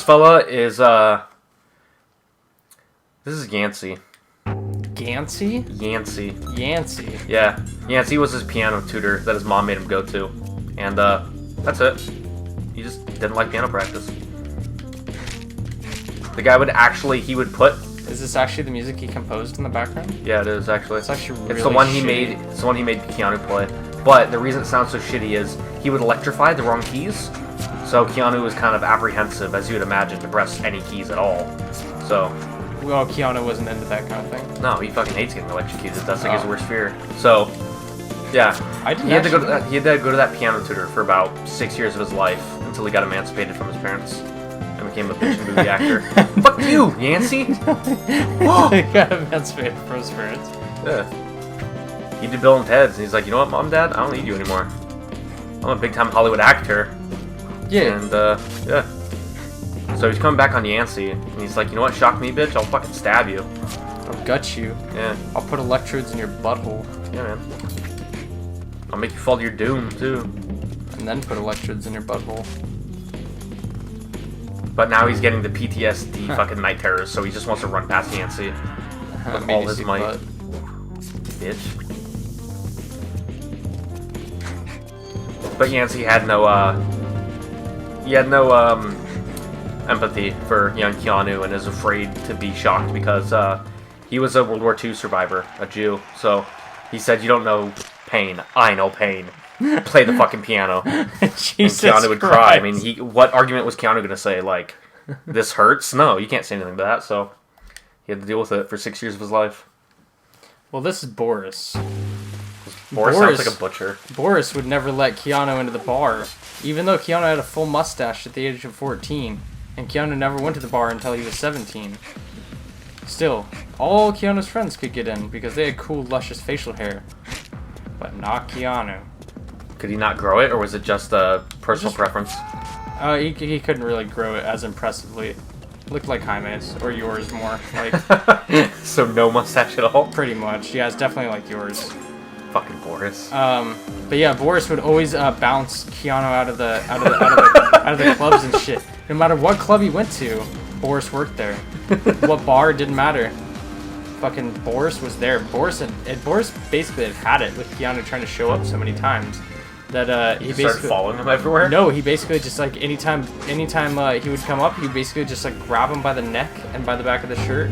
fella is this is Yancey. Yancey? Yancey. Yeah. Yancey was his piano tutor that his mom made him go to. And that's it. He just didn't like piano practice. The guy would actually, he would put... Is this actually the music he composed in the background? Yeah, it is actually. It's actually really It's the one he shitty. made. It's the one he made Keanu play. But the reason it sounds so shitty is he would electrify the wrong keys. So Keanu was kind of apprehensive, as you would imagine, to press any keys at all. So... Well, Keanu wasn't into that kind of thing. No, he fucking hates getting electrocuted. That's like his worst fear. So, yeah, he had to go to that piano tutor for about 6 years of his life until he got emancipated from his parents and became a bitch movie actor. Fuck you, Yancey. He got emancipated from his parents. Yeah. He did Bill and Ted's, and he's like, you know what, Mom, Dad, I don't need you anymore. I'm a big time Hollywood actor. Yeah. And yeah. So he's coming back on Yancey, and he's like, you know what, shock me, bitch, I'll fucking stab you. I'll gut you. Yeah. I'll put electrodes in your butthole. Yeah, man. I'll make you fall to your doom, too. And then put electrodes in your butthole. But now he's getting the PTSD fucking night terrors, so he just wants to run past Yancey with all his might. Butt. Bitch. But Yancey had no, empathy for young Keanu and is afraid to be shocked because he was a World War II survivor, a Jew. So he said, you don't know pain. I know pain. Play the fucking piano. Jesus and Keanu would Christ. cry. I mean, what argument was Keanu going to say? Like, this hurts? No, you can't say anything to that. So he had to deal with it for 6 years of his life. Well, this is Boris. Boris sounds like a butcher. Boris would never let Keanu into the bar, even though Keanu had a full mustache at the age of 14. And Keanu never went to the bar until he was 17. Still, all Keanu's friends could get in because they had cool, luscious facial hair. But not Keanu. Could he not grow it, or was it just a personal preference? He couldn't really grow it as impressively. Looked like Jaime's, or yours more. Like, so no mustache at all? pretty much. Yeah, it's definitely like yours. Fucking Boris. But yeah, Boris would always bounce Keanu out of the clubs and shit. No matter what club he went to, Boris worked there. What bar, didn't matter. Fucking Boris was there. Boris basically had it with Keanu trying to show up so many times that he started basically following him everywhere. No, he basically just like anytime he would come up, he would basically just like grab him by the neck and by the back of the shirt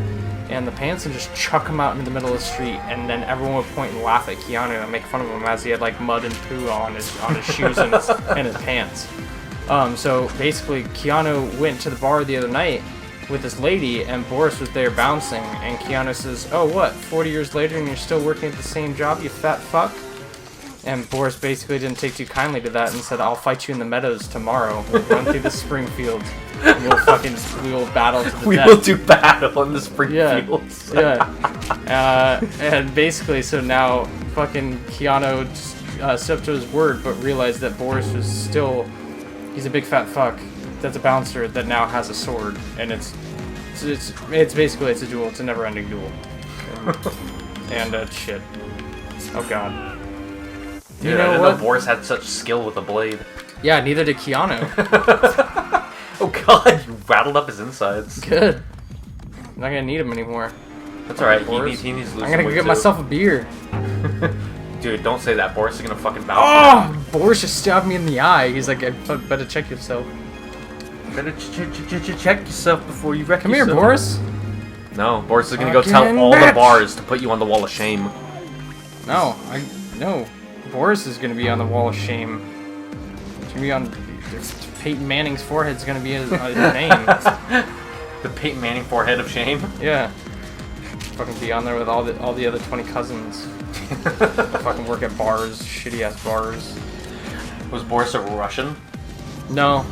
and the pants and just chuck him out into the middle of the street, and then everyone would point and laugh at Keanu and make fun of him as he had like mud and poo on his shoes and his pants. So basically, Keanu went to the bar the other night with this lady, and Boris was there bouncing, and Keanu says, "Oh, what? 40 years later, and you're still working at the same job, you fat fuck?" And Boris basically didn't take too kindly to that and said, "I'll fight you in the meadows tomorrow. We'll run through the spring fields. And we will battle to the death." We will do battle in the spring fields. Yeah. And basically, so now fucking Keanu stepped to his word, but realized that Boris was still, he's a big fat fuck. That's a bouncer that now has a sword, and it's basically a duel. It's a never-ending duel. And shit. Oh god. Dude, you know I didn't what? know Boris had such skill with a blade. Yeah, neither did Keanu. Oh god, you rattled up his insides. Good. I'm not gonna need him anymore. That's alright, Boris. he needs to lose I'm gonna some go weight get too. myself a beer. Dude, don't say that. Boris is gonna fucking bounce. Oh! Boris just stabbed me in the eye. He's like, better check yourself. Better check yourself before you wreck Come yourself. here, Boris. No, Boris is gonna go tell Fucking all the bitch. bars to put you on the wall of shame. No, Boris is gonna be on the wall of shame. It's gonna be on Peyton Manning's forehead's gonna be his name. The Peyton Manning forehead of shame? Yeah. Fucking be on there with all the other 20 cousins. Fucking work at bars, shitty ass bars. Was Boris a Russian? No.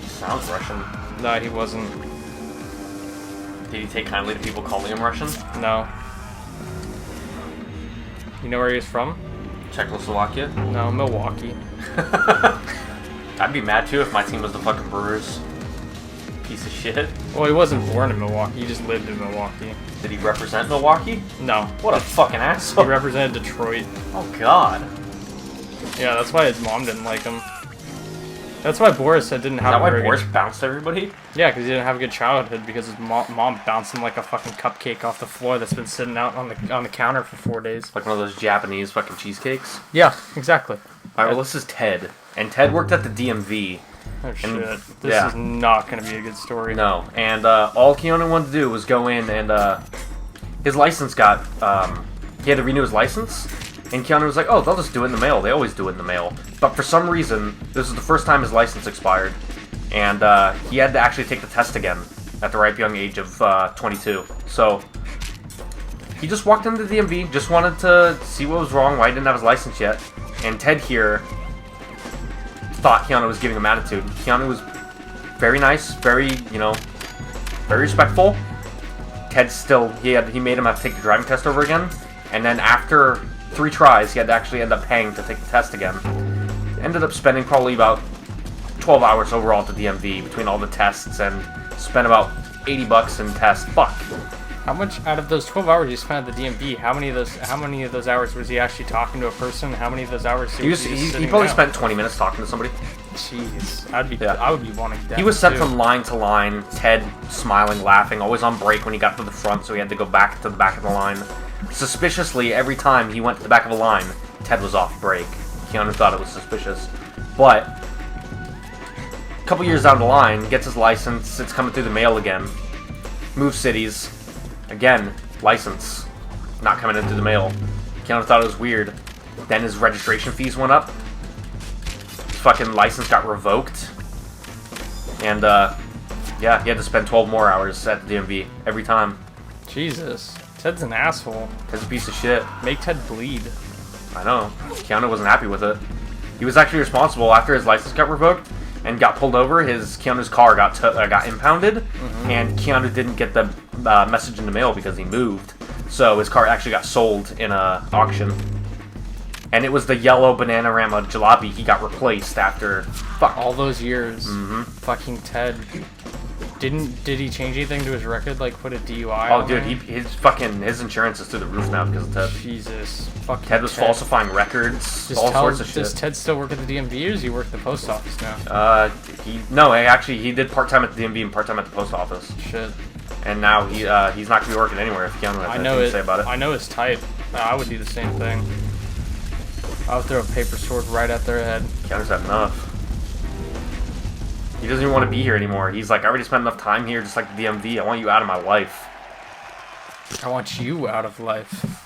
Sounds Russian. No, he wasn't. Did he take kindly to people calling him Russian? No. You know where he was from? Czechoslovakia? No, Milwaukee. I'd be mad too if my team was the fucking Brewers. Piece of shit. Well, he wasn't born in Milwaukee. He just lived in Milwaukee. Did he represent Milwaukee? No. What a fucking asshole. He represented Detroit. Oh god. Yeah, that's why his mom didn't like him. That's why Boris didn't have. Is that why Boris bounced everybody? Yeah, because he didn't have a good childhood because his mom bounced him like a fucking cupcake off the floor that's been sitting out on the counter for 4 days. Like one of those Japanese fucking cheesecakes. Yeah, exactly. All right, well, this is Ted, and Ted worked at the DMV. Oh shit! This is not gonna be a good story. No, and all Keanu wanted to do was go in, and his license got. He had to renew his license. And Keanu was like, oh, they'll just do it in the mail. They always do it in the mail. But for some reason, this is the first time his license expired. And he had to actually take the test again at the ripe young age of 22. So he just walked into the DMV, just wanted to see what was wrong, why he didn't have his license yet. And Ted here thought Keanu was giving him attitude. Keanu was very nice, very respectful. Ted still, he made him have to take the driving test over again. And then after 3 tries, he had to actually end up paying to take the test again. Ended up spending probably about 12 hours overall at the DMV between all the tests, and spent about $80 in tests. Fuck. How much out of those 12 hours you spent at the DMV? How many of those hours was he actually talking to a person? How many of those hours he probably spent 20 minutes talking to somebody. Jeez, I would be wanting that. He was sent from line to line. Ted smiling, laughing, always on break when he got to the front, so he had to go back to the back of the line. Suspiciously, every time he went to the back of a line, Ted was off break. Keanu thought it was suspicious. But a couple years down the line, gets his license, it's coming through the mail again. Moves cities. Again, license. Not coming in through the mail. Keanu thought it was weird. Then his registration fees went up. His fucking license got revoked. And, yeah, he had to spend 12 more hours at the DMV every time. Jesus. Ted's an asshole. Ted's a piece of shit. Make Ted bleed. I know. Keanu wasn't happy with it. He was actually responsible after his license got revoked and got pulled over. Keanu's car got impounded, and Keanu didn't get the message in the mail because he moved. So his car actually got sold in a auction. And it was the yellow Bananarama jalopy he got replaced after all those years. Fucking Ted. Did he change anything to his record, like put a DUI on dude, there? his insurance is through the roof now because of Ted. Jesus. Fucking Ted was falsifying records, sorts of shit. Does Ted still work at the DMV, or does he work at the post office now? He did part-time at the DMV and part-time at the post office. Shit. And now he's not going to be working anywhere if Keanu has anything to say about it. I know his type. I would do the same thing. I would throw a paper sword right at their head. Keanu's had enough. He doesn't even want to be here anymore. He's like, I already spent enough time here, just like the DMV. I want you out of my life. I want you out of life.